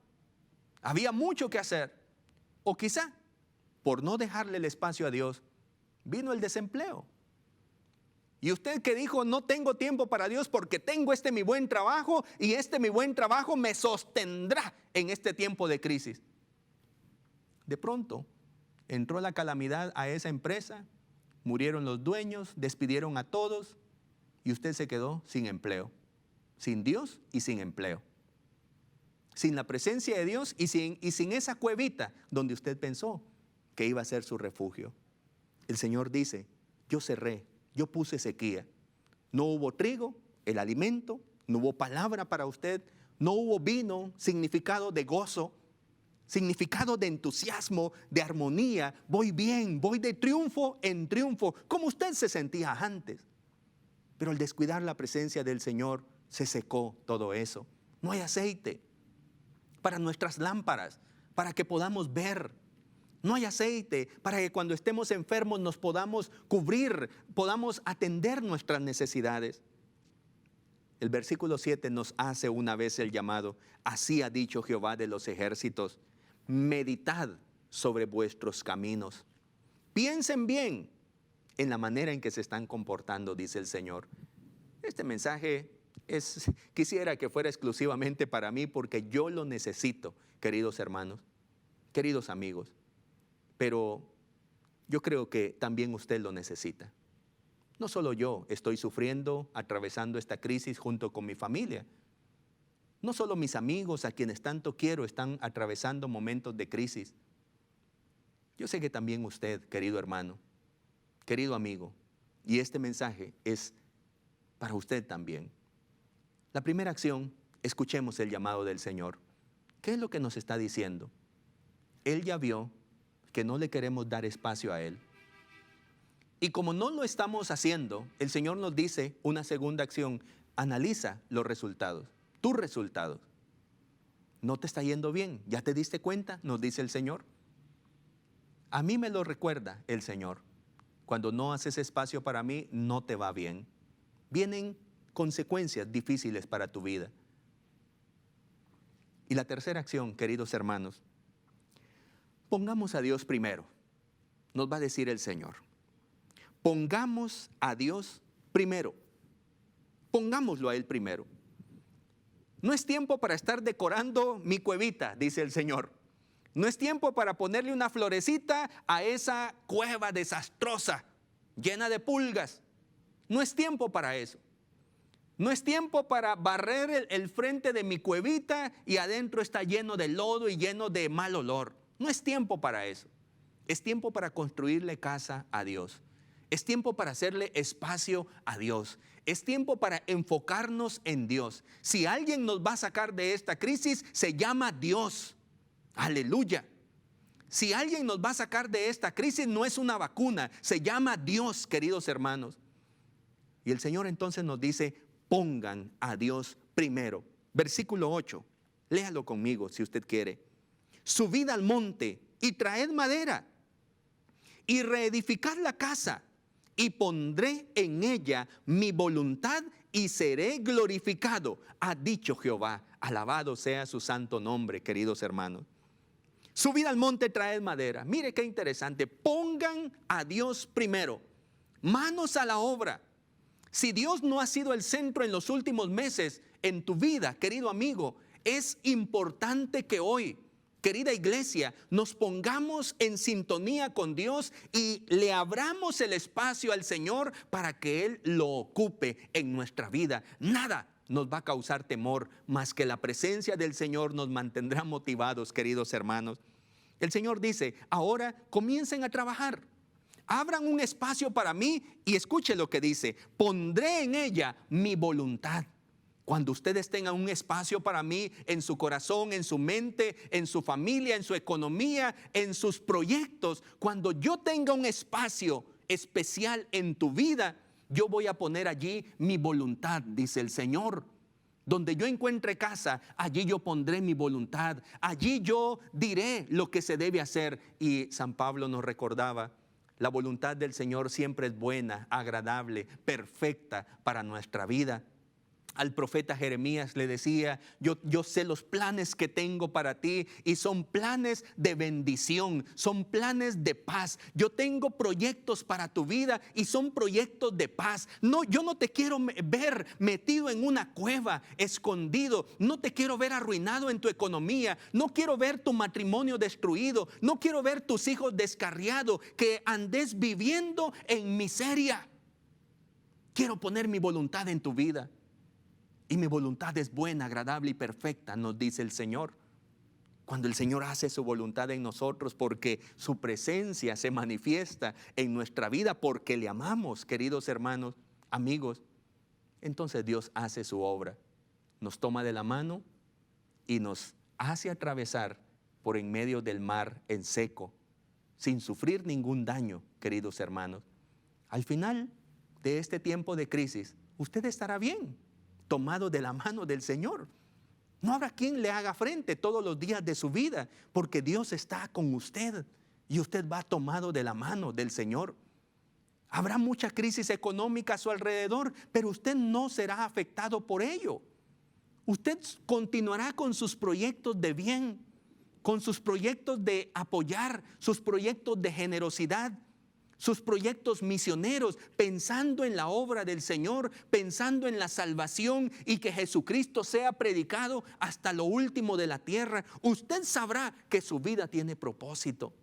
B: Había mucho que hacer. O quizá, por no dejarle el espacio a Dios, vino el desempleo. Y usted que dijo, no tengo tiempo para Dios porque tengo mi buen trabajo y mi buen trabajo me sostendrá en este tiempo de crisis. De pronto, entró la calamidad a esa empresa, murieron los dueños, despidieron a todos y usted se quedó sin empleo, sin Dios y sin empleo. Sin la presencia de Dios y sin esa cuevita donde usted pensó que iba a ser su refugio. El Señor dice, yo cerré, yo puse sequía. No hubo trigo, el alimento, no hubo palabra para usted, no hubo vino, significado de gozo, significado de entusiasmo, de armonía. Voy bien, voy de triunfo en triunfo, como usted se sentía antes. Pero al descuidar la presencia del Señor, se secó todo eso. No hay aceite para nuestras lámparas, para que podamos ver. No hay aceite para que cuando estemos enfermos nos podamos cubrir, podamos atender nuestras necesidades. El versículo 7 nos hace una vez el llamado. Así ha dicho Jehová de los ejércitos, meditad sobre vuestros caminos. Piensen bien en la manera en que se están comportando, dice el Señor. Este mensaje quisiera que fuera exclusivamente para mí porque yo lo necesito, queridos hermanos, queridos amigos. Pero yo creo que también usted lo necesita. No solo yo estoy sufriendo, atravesando esta crisis junto con mi familia. No solo mis amigos a quienes tanto quiero están atravesando momentos de crisis. Yo sé que también usted, querido hermano, querido amigo, y este mensaje es para usted también. La primera acción, escuchemos el llamado del Señor. ¿Qué es lo que nos está diciendo? Él ya vio que no le queremos dar espacio a Él. Y como no lo estamos haciendo, el Señor nos dice una segunda acción. Analiza los resultados, tus resultados. ¿No te está yendo bien? ¿Ya te diste cuenta? Nos dice el Señor. A mí me lo recuerda el Señor. Cuando no haces espacio para mí, no te va bien. Vienen consecuencias difíciles para tu vida. Y la tercera acción, queridos hermanos, pongamos a Dios primero, nos va a decir el Señor. Pongamos a Dios primero. Pongámoslo a Él primero. No es tiempo para estar decorando mi cuevita, dice el Señor. No es tiempo para ponerle una florecita a esa cueva desastrosa, llena de pulgas. No es tiempo para eso. No es tiempo para barrer el frente de mi cuevita y adentro está lleno de lodo y lleno de mal olor. No es tiempo para eso. Es tiempo para construirle casa a Dios. Es tiempo para hacerle espacio a Dios. Es tiempo para enfocarnos en Dios. Si alguien nos va a sacar de esta crisis, se llama Dios. Aleluya. Si alguien nos va a sacar de esta crisis, no es una vacuna, se llama Dios, queridos hermanos. Y el Señor entonces nos dice, pongan a Dios primero. Versículo 8, léalo conmigo si usted quiere. Subid al monte y traed madera y reedificad la casa y pondré en ella mi voluntad y seré glorificado, ha dicho Jehová. Alabado sea su santo nombre, queridos hermanos. Subid al monte, traed madera. Mire qué interesante. Pongan a Dios primero. Manos a la obra. Si Dios no ha sido el centro en los últimos meses en tu vida, querido amigo, es importante que hoy, querida iglesia, nos pongamos en sintonía con Dios y le abramos el espacio al Señor para que Él lo ocupe en nuestra vida. Nada nos va a causar temor, más que la presencia del Señor nos mantendrá motivados, queridos hermanos. El Señor dice, ahora comiencen a trabajar. Abran un espacio para mí y escuche lo que dice, pondré en ella mi voluntad. Cuando ustedes tengan un espacio para mí en su corazón, en su mente, en su familia, en su economía, en sus proyectos, cuando yo tenga un espacio especial en tu vida, yo voy a poner allí mi voluntad, dice el Señor. Donde yo encuentre casa, allí yo pondré mi voluntad. Allí yo diré lo que se debe hacer. Y San Pablo nos recordaba, la voluntad del Señor siempre es buena, agradable, perfecta para nuestra vida. Al profeta Jeremías le decía, yo sé los planes que tengo para ti y son planes de bendición, son planes de paz. Yo tengo proyectos para tu vida y son proyectos de paz. No, yo no te quiero ver metido en una cueva, escondido. No te quiero ver arruinado en tu economía. No quiero ver tu matrimonio destruido. No quiero ver tus hijos descarriados, que andes viviendo en miseria. Quiero poner mi voluntad en tu vida. Y mi voluntad es buena, agradable y perfecta, nos dice el Señor. Cuando el Señor hace su voluntad en nosotros, porque su presencia se manifiesta en nuestra vida, porque le amamos, queridos hermanos, amigos, entonces Dios hace su obra. Nos toma de la mano y nos hace atravesar por en medio del mar en seco, sin sufrir ningún daño, queridos hermanos. Al final de este tiempo de crisis, usted estará bien, tomado de la mano del Señor. No habrá quien le haga frente todos los días de su vida, porque Dios está con usted y usted va tomado de la mano del Señor. Habrá mucha crisis económica a su alrededor, pero usted no será afectado por ello. Usted continuará con sus proyectos de bien, con sus proyectos de apoyar, sus proyectos de generosidad, sus proyectos misioneros, pensando en la obra del Señor, pensando en la salvación y que Jesucristo sea predicado hasta lo último de la tierra. Usted sabrá que su vida tiene propósito.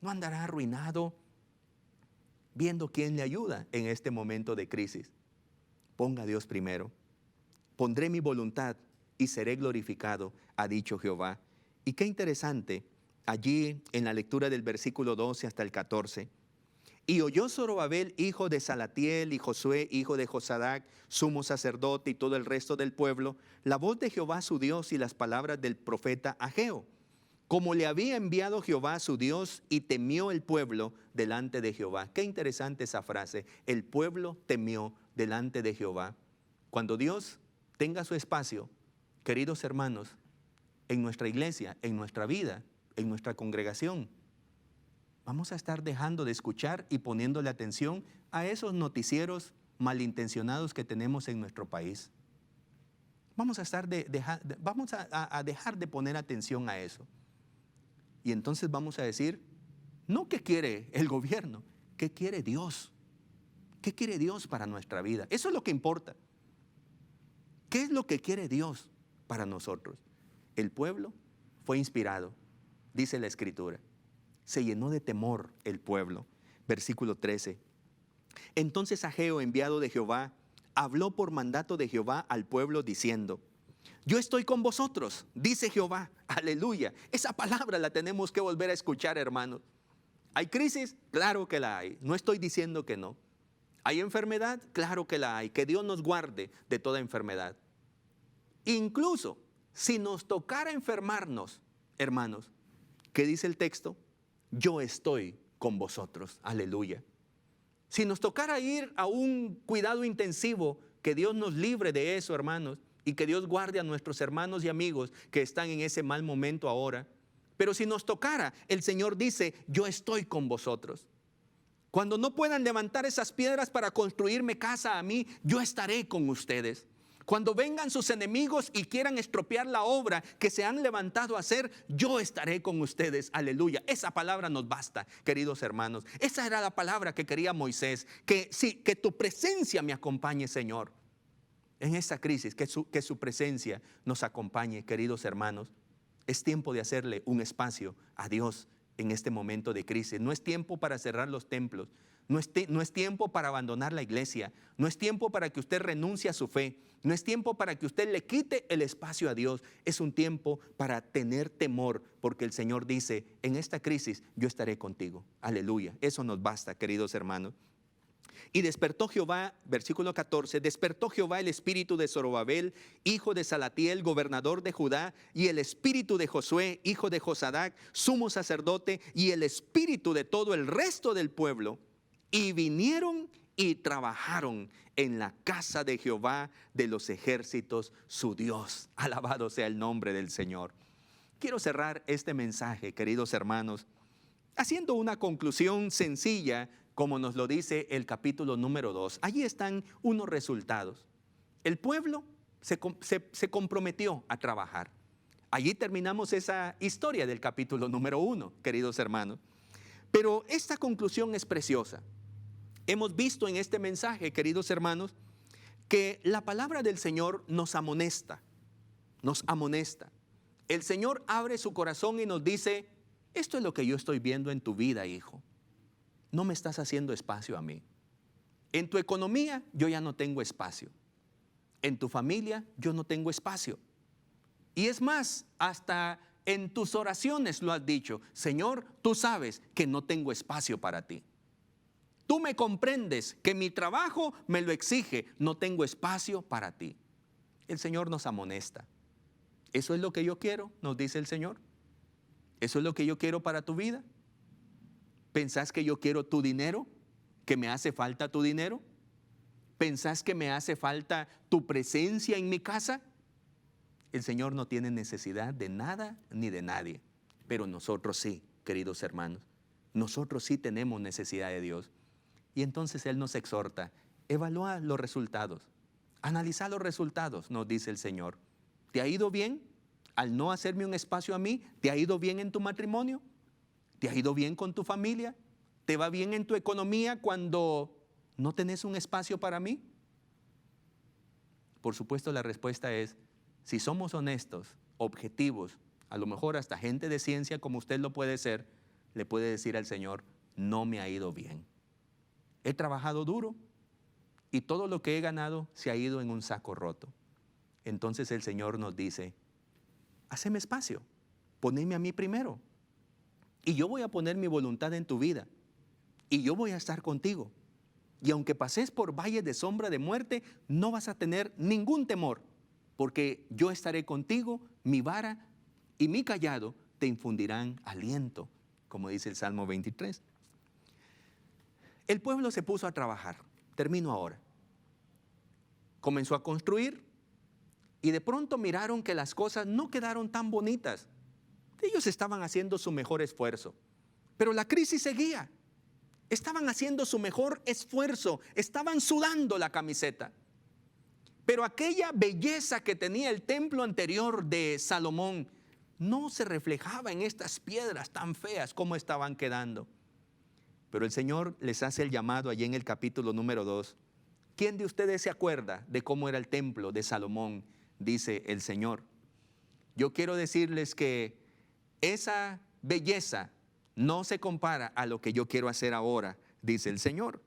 B: No andará arruinado viendo quién le ayuda en este momento de crisis. Ponga a Dios primero. Pondré mi voluntad y seré glorificado, ha dicho Jehová. Y qué interesante. Allí en la lectura del versículo 12 hasta el 14. Y oyó Zorobabel, hijo de Salatiel, y Josué, hijo de Josadac, sumo sacerdote, y todo el resto del pueblo, la voz de Jehová su Dios y las palabras del profeta Ageo, como le había enviado Jehová su Dios, y temió el pueblo delante de Jehová. Qué interesante esa frase, el pueblo temió delante de Jehová. Cuando Dios tenga su espacio, queridos hermanos, en nuestra iglesia, en nuestra vida, en nuestra congregación, vamos a estar dejando de escuchar y poniéndole atención a esos noticieros malintencionados que tenemos en nuestro país. Vamos a dejar de poner atención a eso. Y entonces vamos a decir, no qué quiere el gobierno, qué quiere Dios. ¿Qué quiere Dios para nuestra vida? Eso es lo que importa. ¿Qué es lo que quiere Dios para nosotros? El pueblo fue inspirado dice la Escritura. Se llenó de temor el pueblo. Versículo 13. Entonces Ageo, enviado de Jehová, habló por mandato de Jehová al pueblo diciendo: yo estoy con vosotros, dice Jehová. Aleluya. Esa palabra la tenemos que volver a escuchar, hermanos. ¿Hay crisis? Claro que la hay. No estoy diciendo que no. ¿Hay enfermedad? Claro que la hay. Que Dios nos guarde de toda enfermedad. Incluso si nos tocara enfermarnos, hermanos, ¿qué dice el texto? Yo estoy con vosotros. Aleluya. Si nos tocara ir a un cuidado intensivo, que Dios nos libre de eso, hermanos, y que Dios guarde a nuestros hermanos y amigos que están en ese mal momento ahora. Pero si nos tocara, el Señor dice: yo estoy con vosotros. Cuando no puedan levantar esas piedras para construirme casa a mí, yo estaré con ustedes. Cuando vengan sus enemigos y quieran estropear la obra que se han levantado a hacer, yo estaré con ustedes. Aleluya. Esa palabra nos basta, queridos hermanos. Esa era la palabra que quería Moisés. Que sí, que tu presencia me acompañe, Señor. En esta crisis, que su presencia nos acompañe, queridos hermanos. Es tiempo de hacerle un espacio a Dios en este momento de crisis. No es tiempo para cerrar los templos. No es tiempo para abandonar la iglesia. No es tiempo para que usted renuncie a su fe. No es tiempo para que usted le quite el espacio a Dios. Es un tiempo para tener temor, porque el Señor dice: en esta crisis yo estaré contigo. Aleluya. Eso nos basta, queridos hermanos. Y despertó Jehová, versículo 14, despertó Jehová el espíritu de Zorobabel, hijo de Salatiel, gobernador de Judá, y el espíritu de Josué, hijo de Josadac, sumo sacerdote, y el espíritu de todo el resto del pueblo. Y vinieron y trabajaron en la casa de Jehová de los ejércitos, su Dios. Alabado sea el nombre del Señor. Quiero cerrar este mensaje, queridos hermanos, haciendo una conclusión sencilla, como nos lo dice el capítulo número 2. Allí están unos resultados. El pueblo se comprometió a trabajar. Allí terminamos esa historia del capítulo número 1, queridos hermanos. Pero esta conclusión es preciosa. Hemos visto en este mensaje, queridos hermanos, que la palabra del Señor nos amonesta. Nos amonesta. El Señor abre su corazón y nos dice: esto es lo que yo estoy viendo en tu vida, hijo. No me estás haciendo espacio a mí. En tu economía yo ya no tengo espacio. En tu familia yo no tengo espacio. Y es más, hasta en tus oraciones lo has dicho: Señor, tú sabes que no tengo espacio para ti. Tú me comprendes que mi trabajo me lo exige, no tengo espacio para ti. El Señor nos amonesta. ¿Eso es lo que yo quiero?, nos dice el Señor. ¿Eso es lo que yo quiero para tu vida? ¿Pensás que yo quiero tu dinero? ¿Que me hace falta tu dinero? ¿Pensás que me hace falta tu presencia en mi casa? El Señor no tiene necesidad de nada ni de nadie, pero nosotros sí, queridos hermanos. Nosotros sí tenemos necesidad de Dios. Y entonces Él nos exhorta: evalúa los resultados, analiza los resultados, nos dice el Señor. ¿Te ha ido bien al no hacerme un espacio a mí? ¿Te ha ido bien en tu matrimonio? ¿Te ha ido bien con tu familia? ¿Te va bien en tu economía cuando no tenés un espacio para mí? Por supuesto, la respuesta es: si somos honestos, objetivos, a lo mejor hasta gente de ciencia como usted lo puede ser, le puede decir al Señor: no me ha ido bien. He trabajado duro y todo lo que he ganado se ha ido en un saco roto. Entonces el Señor nos dice: haceme espacio, poneme a mí primero. Y yo voy a poner mi voluntad en tu vida. Y yo voy a estar contigo. Y aunque pases por valles de sombra de muerte, no vas a tener ningún temor, porque yo estaré contigo, mi vara y mi cayado te infundirán aliento, como dice el Salmo 23. El pueblo se puso a trabajar. Termino ahora. Comenzó a construir y de pronto miraron que las cosas no quedaron tan bonitas. Ellos estaban haciendo su mejor esfuerzo, pero la crisis seguía. Estaban haciendo su mejor esfuerzo, estaban sudando la camiseta. Pero aquella belleza que tenía el templo anterior de Salomón no se reflejaba en estas piedras tan feas como estaban quedando. Pero el Señor les hace el llamado allí en el capítulo número 2. ¿Quién de ustedes se acuerda de cómo era el templo de Salomón?, dice el Señor. Yo quiero decirles que esa belleza no se compara a lo que yo quiero hacer ahora, dice el Señor.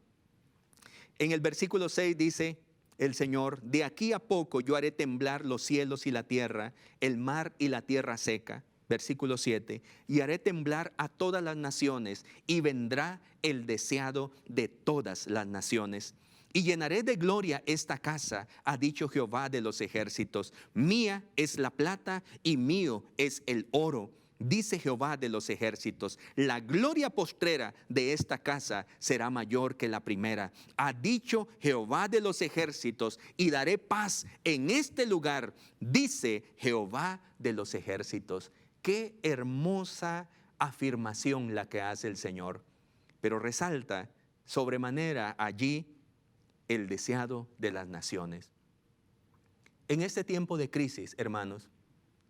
B: En el versículo 6 dice el Señor: de aquí a poco yo haré temblar los cielos y la tierra, el mar y la tierra seca. Versículo 7, y haré temblar a todas las naciones, y vendrá el deseado de todas las naciones. Y llenaré de gloria esta casa, ha dicho Jehová de los ejércitos. Mía es la plata y mío es el oro, dice Jehová de los ejércitos. La gloria postrera de esta casa será mayor que la primera, ha dicho Jehová de los ejércitos, y daré paz en este lugar, dice Jehová de los ejércitos. Qué hermosa afirmación la que hace el Señor, pero resalta sobremanera allí el deseado de las naciones. En este tiempo de crisis, hermanos,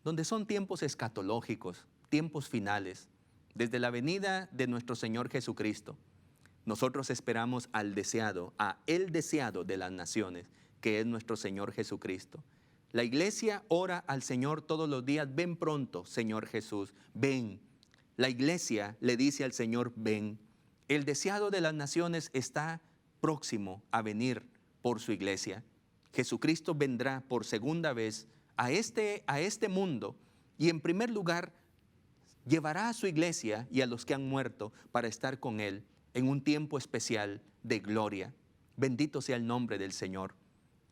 B: donde son tiempos escatológicos, tiempos finales, desde la venida de nuestro Señor Jesucristo, nosotros esperamos al deseado, a el deseado de las naciones, que es nuestro Señor Jesucristo. La iglesia ora al Señor todos los días: ven pronto, Señor Jesús, ven. La iglesia le dice al Señor: ven. El deseado de las naciones está próximo a venir por su iglesia. Jesucristo vendrá por segunda vez a este mundo, y en primer lugar llevará a su iglesia y a los que han muerto para estar con Él en un tiempo especial de gloria. Bendito sea el nombre del Señor.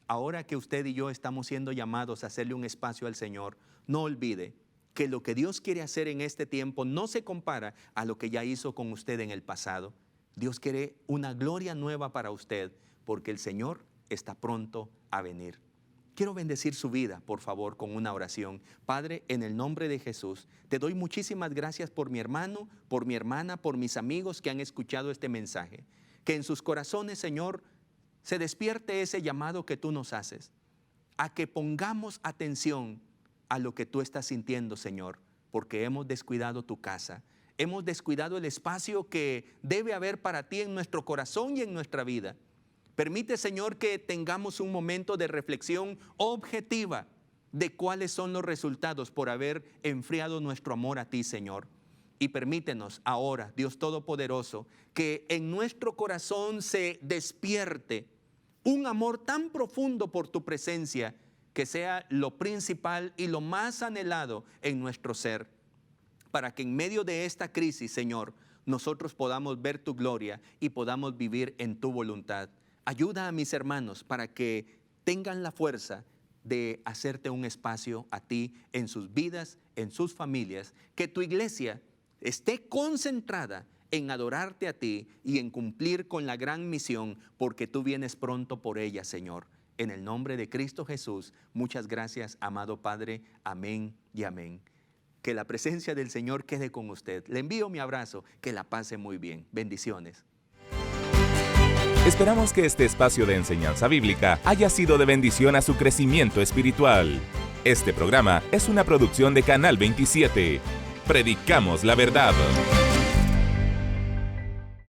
B: Ahora que usted y yo estamos siendo llamados a hacerle un espacio al Señor, no olvide que lo que Dios quiere hacer en este tiempo no se compara a lo que ya hizo con usted en el pasado. Dios quiere una gloria nueva para usted, porque el Señor está pronto a venir. Quiero bendecir su vida, por favor, con una oración. Padre, en el nombre de Jesús, te doy muchísimas gracias por mi hermano, por mi hermana, por mis amigos que han escuchado este mensaje. Que en sus corazones, Señor, se despierte ese llamado que tú nos haces, a que pongamos atención a lo que tú estás sintiendo, Señor, porque hemos descuidado tu casa, hemos descuidado el espacio que debe haber para ti en nuestro corazón y en nuestra vida. Permite, Señor, que tengamos un momento de reflexión objetiva de cuáles son los resultados por haber enfriado nuestro amor a ti, Señor. Y permítenos ahora, Dios Todopoderoso, que en nuestro corazón se despierte un amor tan profundo por tu presencia, que sea lo principal y lo más anhelado en nuestro ser, para que en medio de esta crisis, Señor, nosotros podamos ver tu gloria y podamos vivir en tu voluntad. Ayuda a mis hermanos para que tengan la fuerza de hacerte un espacio a ti en sus vidas, en sus familias, que tu iglesia esté concentrada en adorarte a ti y en cumplir con la gran misión, porque tú vienes pronto por ella, Señor. En el nombre de Cristo Jesús, muchas gracias, amado Padre. Amén y amén. Que la presencia del Señor quede con usted. Le envío mi abrazo, que la pase muy bien. Bendiciones.
A: Esperamos que este espacio de enseñanza bíblica haya sido de bendición a su crecimiento espiritual. Este programa es una producción de Canal 27. Predicamos la verdad.